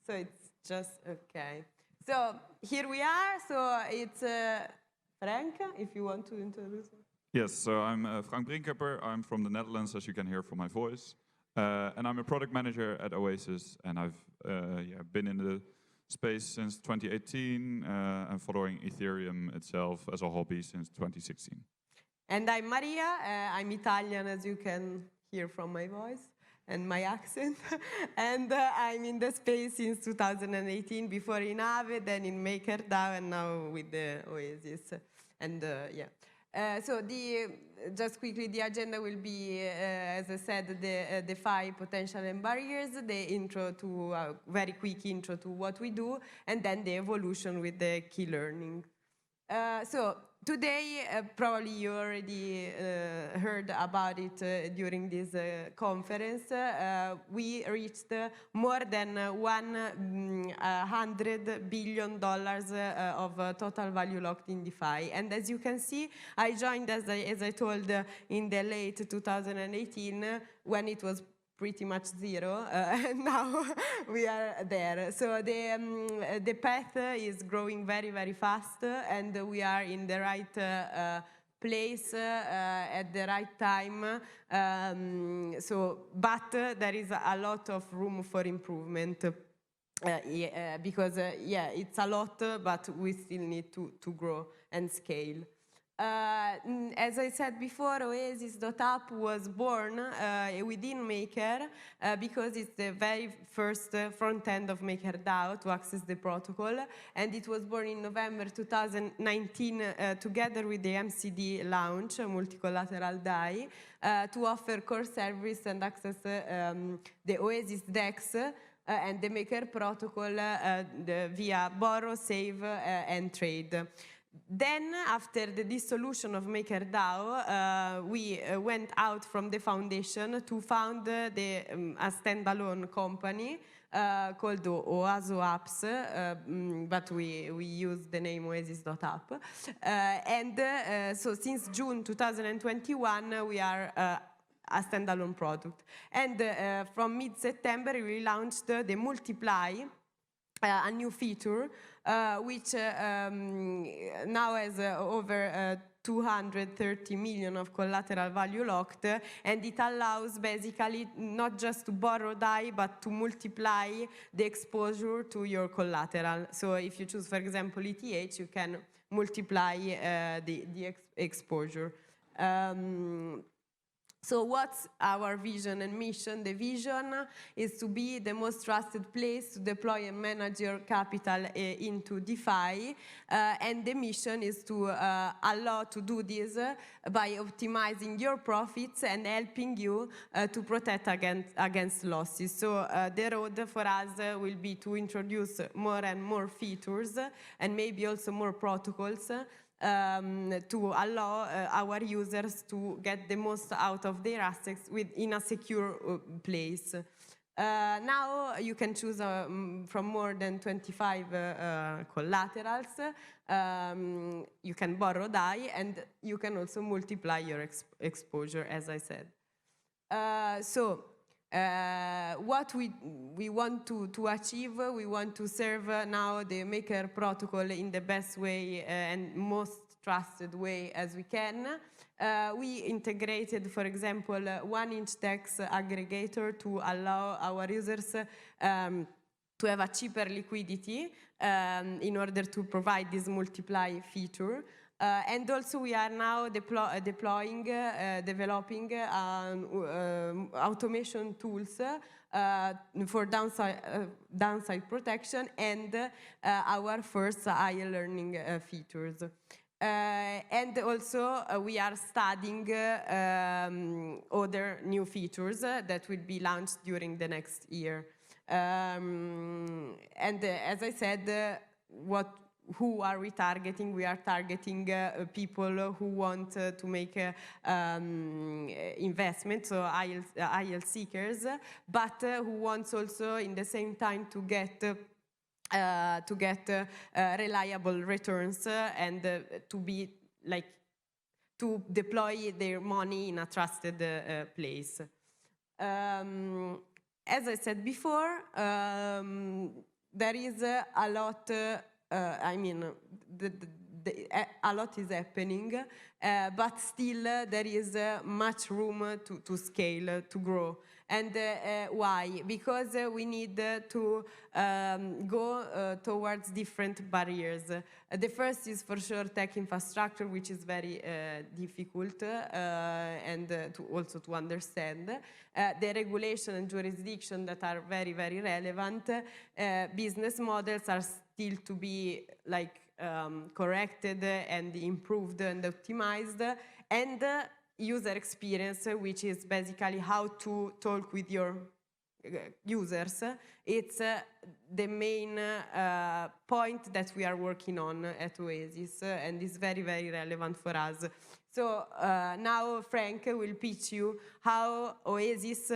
So it's just, okay. So here we are. So it's Frank, if you want to introduce him. Yes, so I'm Frank Brinkkemper. I'm from the Netherlands, as you can hear from my voice. And I'm a product manager at Oasis, and I've been in the space since 2018 and following Ethereum itself as a hobby since 2016. And I'm Maria. I'm Italian, as you can hear from my voice and my accent. And I'm in the space since 2018, before in Aave, then in MakerDAO, and now with the Oasis. And so just quickly, the agenda will be, as I said, the DeFi potential and barriers, the intro to, very quick intro to what we do, and then the evolution with the key learning. So today, probably you already heard about it during this conference. We reached more than $100 billion of total value locked in DeFi. And as you can see, I joined, as I told, in the late 2018, when it was pretty much zero, and now we are there. So the path is growing very, very fast, and we are in the right place at the right time. But there is a lot of room for improvement. Because it's a lot, but we still need to grow and scale. As I said before, Oasis.app was born within Maker because it's the very first front end of MakerDAO to access the protocol, and it was born in November 2019 together with the MCD launch, multi-collateral DAI, to offer core service and access the Oasis DEX and the Maker protocol via borrow, save, and trade. Then, after the dissolution of MakerDAO, we went out from the foundation to found a standalone company called Oasis.app, but we use the name Oasis.app. So since June 2021, we are a standalone product. And from mid-September, we launched the Multiply, a new feature, which now has over 230 million of collateral value locked, and it allows basically not just to borrow DAI, but to multiply the exposure to your collateral. So if you choose, for example, ETH, you can multiply the exposure. So what's our vision and mission? The vision is to be the most trusted place to deploy and manage your capital into DeFi, and the mission is to allow to do this by optimizing your profits and helping you to protect against losses. So the road for us will be to introduce more and more features and maybe also more protocols to allow our users to get the most out of their assets in a secure place. Now you can choose from more than 25 collaterals. You can borrow DAI, and you can also multiply your exposure, as I said. What we want to achieve, we want to serve now the Maker protocol in the best way and most trusted way as we can. We integrated, for example, 1-inch DEX aggregator to allow our users to have a cheaper liquidity in order to provide this multiply feature. And also we are now developing automation tools for downside protection and our first AI learning features. And also we are studying other new features that will be launched during the next year. And as I said, who are we targeting? We are targeting people who want to make investments, so IL seekers, but who wants also in the same time to get reliable returns and to deploy their money in a trusted place. As I said before, there is a lot, I mean, a lot is happening, but still there is much room to scale, to grow. And why? Because we need to go towards different barriers. The first is for sure tech infrastructure, which is very difficult and also to understand. The regulation and jurisdiction that are very, very relevant. Business models are still to be like corrected and improved and optimized, and user experience, which is basically how to talk with your users. It's the main point that we are working on at Oasis, and is very, very relevant for us. So now Frank will pitch you how Oasis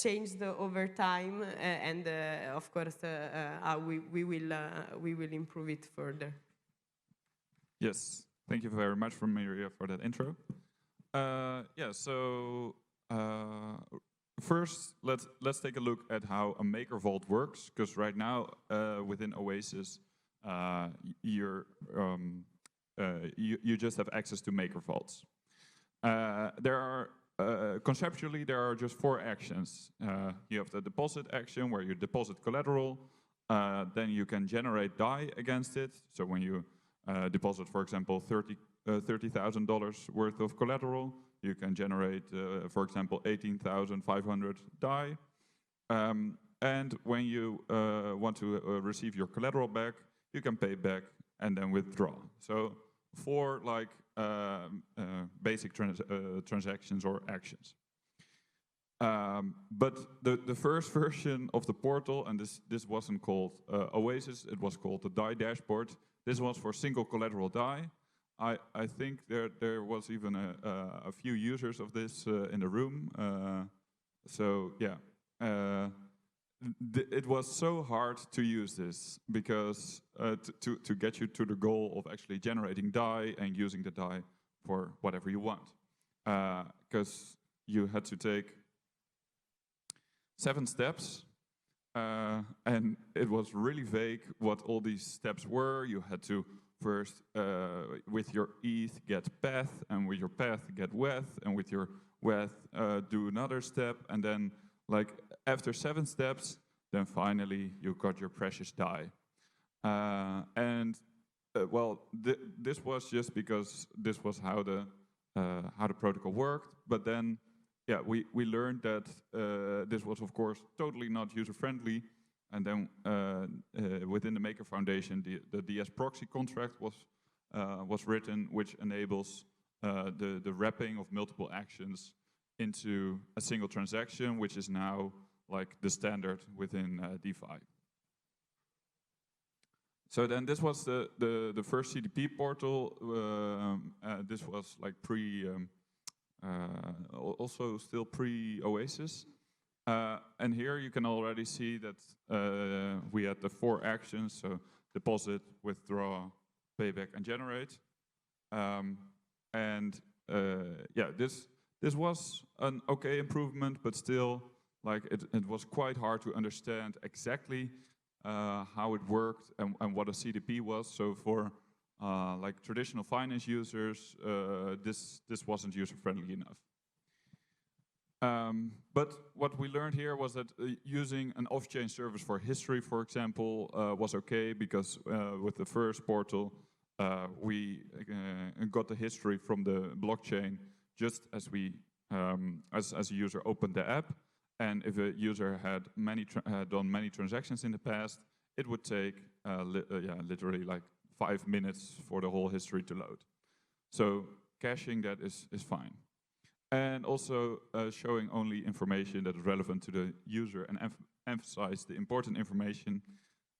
changed over time, and of course how we will improve it further. Yes, thank you very much, Maria, for that intro. Yeah, so first let's take a look at how a Maker Vault works, because right now within Oasis you just have access to Maker Vaults. There are conceptually there are just 4 actions. You have the deposit action where you deposit collateral, then you can generate DAI against it. So when you deposit, for example, $30,000 worth of collateral, you can generate, for example, 18,500 DAI. And when you want to receive your collateral back, you can pay back and then withdraw. So 4 like basic transactions or actions. But the first version of the portal, and this wasn't called Oasis, it was called the DAI dashboard. This was for single collateral DAI. I think there was even a few users of this in the room. So yeah, it was so hard to use this because to get you to the goal of actually generating DAI and using the DAI for whatever you want. Because you had to take 7 steps, and it was really vague what all these steps were. You had to first, with your ETH, get path, and with your path, get WETH, and with your WETH, do another step, and then, like, after 7 steps, then finally you got your precious DAI. Well, this was just because this was how the protocol worked, but then, yeah, we learned that this was, of course, totally not user-friendly. And then within the Maker Foundation, the DS proxy contract was written, which enables the wrapping of multiple actions into a single transaction, which is now like the standard within DeFi. So then this was the first CDP portal. This was like also still pre-Oasis. And here you can already see that we had the 4 actions, so deposit, withdraw, payback, and generate. Yeah, this was an okay improvement, but still, like it was quite hard to understand exactly how it worked and what a CDP was. So for like traditional finance users, this wasn't user-friendly enough. But what we learned here was that using an off-chain service for history, for example, was okay, because with the first portal, we got the history from the blockchain just as we, as a user opened the app. And if a user had done many transactions in the past, it would take literally like 5 minutes for the whole history to load. So caching that is fine. And also showing only information that is relevant to the user and emphasize the important information.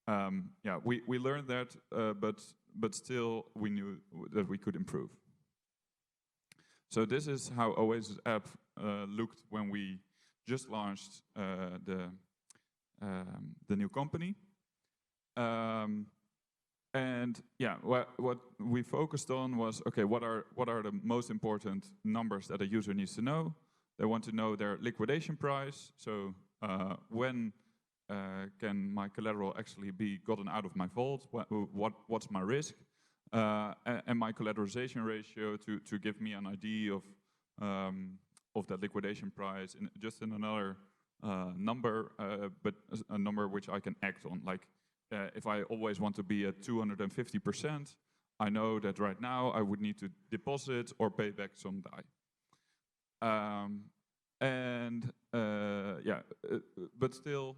Yeah, we learned that, but still we knew that we could improve. So this is how Oasis.app looked when we just launched the new company. And yeah, what we focused on was, okay, what are the most important numbers that a user needs to know? They want to know their liquidation price. So when can my collateral actually be gotten out of my vault? What's my risk? And my collateralization ratio to give me an idea of that liquidation price, just in another number, but a number which I can act on. Like if I always want to be at 250%, I know that right now I would need to deposit or pay back some DAI. But still,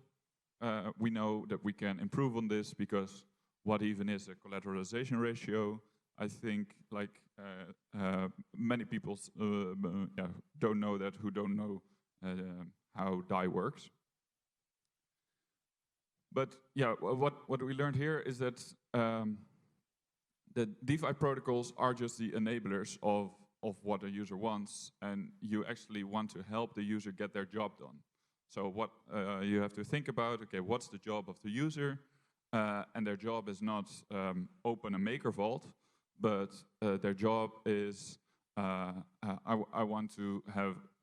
we know that we can improve on this, because what even is a collateralization ratio? I think like many people don't know that, who don't know how DAI works. But yeah, what we learned here is that the DeFi protocols are just the enablers of what a user wants, and you actually want to help the user get their job done. So what you have to think about, okay, what's the job of the user? And their job is not open a maker vault, but their job is I want to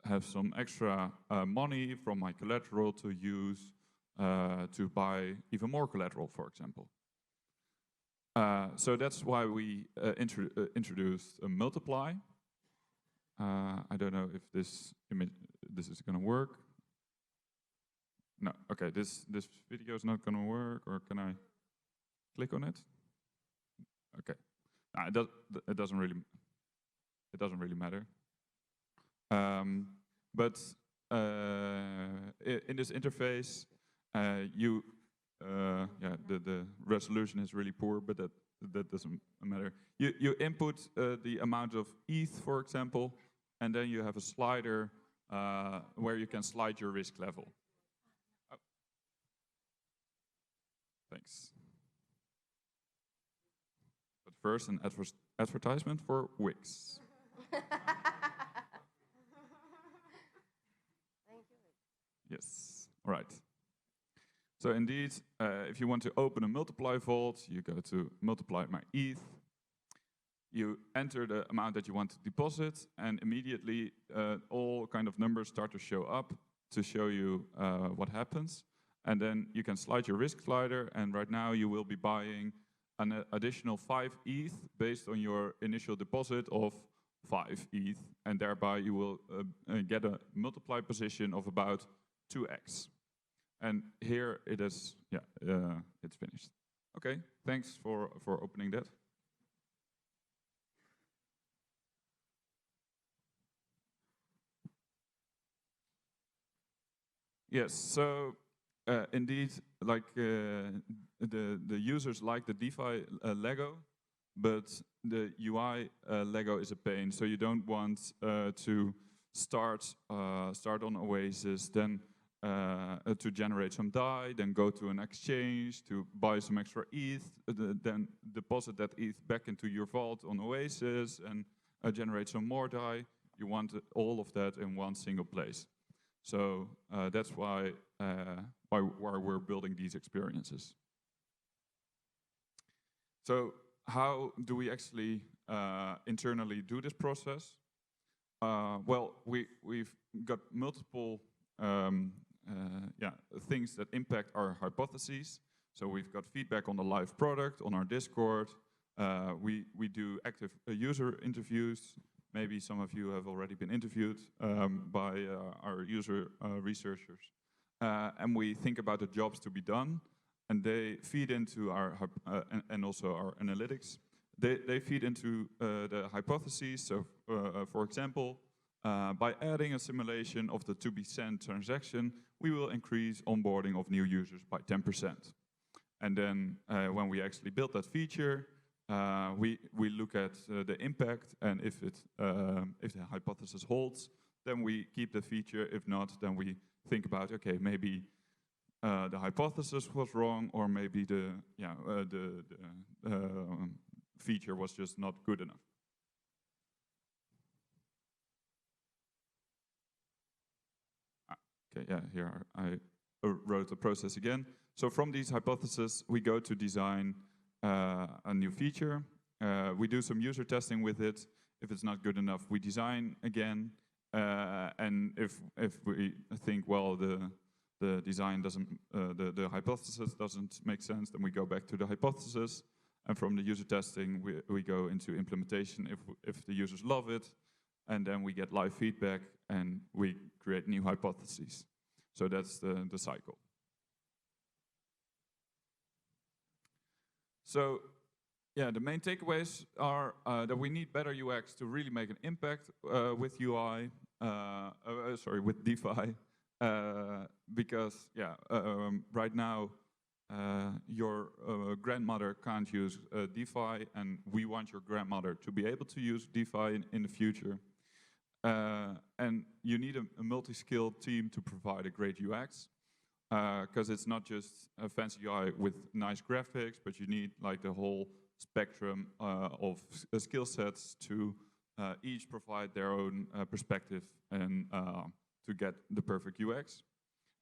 have some extra money from my collateral to use to buy even more collateral, for example. So that's why we introduced a multiply. I don't know if this is going to work. No, okay, this video is not going to work, or can I click on it? Okay, it doesn't really matter. But in this interface, the resolution is really poor, but that doesn't matter. You input the amount of ETH, for example, and then you have a slider where you can slide your risk level. Oh. Thanks. But first, an advertisement for Wix. Yes, all right. So indeed, if you want to open a multiply vault, you go to multiply my ETH. You enter the amount that you want to deposit, and immediately all kind of numbers start to show up to show you what happens. And then you can slide your risk slider, and right now you will be buying an additional 5 ETH based on your initial deposit of 5 ETH, and thereby you will get a multiply position of about 2x. And here it is, it's finished. Okay, thanks for opening that. Yes, so indeed, like the users like the DeFi Lego, but the UI Lego is a pain. So you don't want to start on Oasis, then to generate some DAI, then go to an exchange to buy some extra ETH, then deposit that ETH back into your vault on Oasis and generate some more DAI. You want all of that in one single place. So that's why we're building these experiences. So how do we actually internally do this process? Well, we've got multiple things that impact our hypotheses. So we've got feedback on the live product, on our Discord. We do active user interviews. Maybe some of you have already been interviewed by our user researchers. And we think about the jobs to be done, and they feed into our, and also our analytics. They feed into the hypotheses. So, for example, by adding a simulation of the to-be-sent transaction, we will increase onboarding of new users by 10%. And then when we actually build that feature, we look at the impact, and if the hypothesis holds, then we keep the feature. If not, then we think about, okay, maybe the hypothesis was wrong, or maybe the feature was just not good enough. Okay, yeah, here I wrote the process again. So from these hypotheses, we go to design a new feature. We do some user testing with it. If it's not good enough, we design again. And if we think, well, the the design doesn't, the hypothesis doesn't make sense, then we go back to the hypothesis. And from the user testing, we go into implementation if the users love it. And then we get live feedback and we create new hypotheses. So that's the cycle. So yeah, the main takeaways are that we need better UX to really make an impact with UI, with DeFi. Because yeah, right now your grandmother can't use DeFi, and we want your grandmother to be able to use DeFi in the future. And you need a multi-skilled team to provide a great UX, because it's not just a fancy UI with nice graphics, but you need like the whole spectrum of skill sets to each provide their own perspective and to get the perfect UX.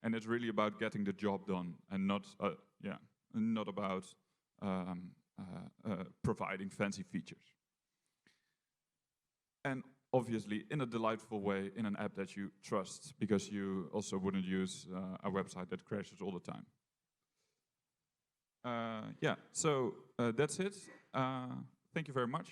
And it's really about getting the job done, and not about providing fancy features. And obviously, in a delightful way, in an app that you trust, because you also wouldn't use a website that crashes all the time. Yeah, so that's it. Thank you very much.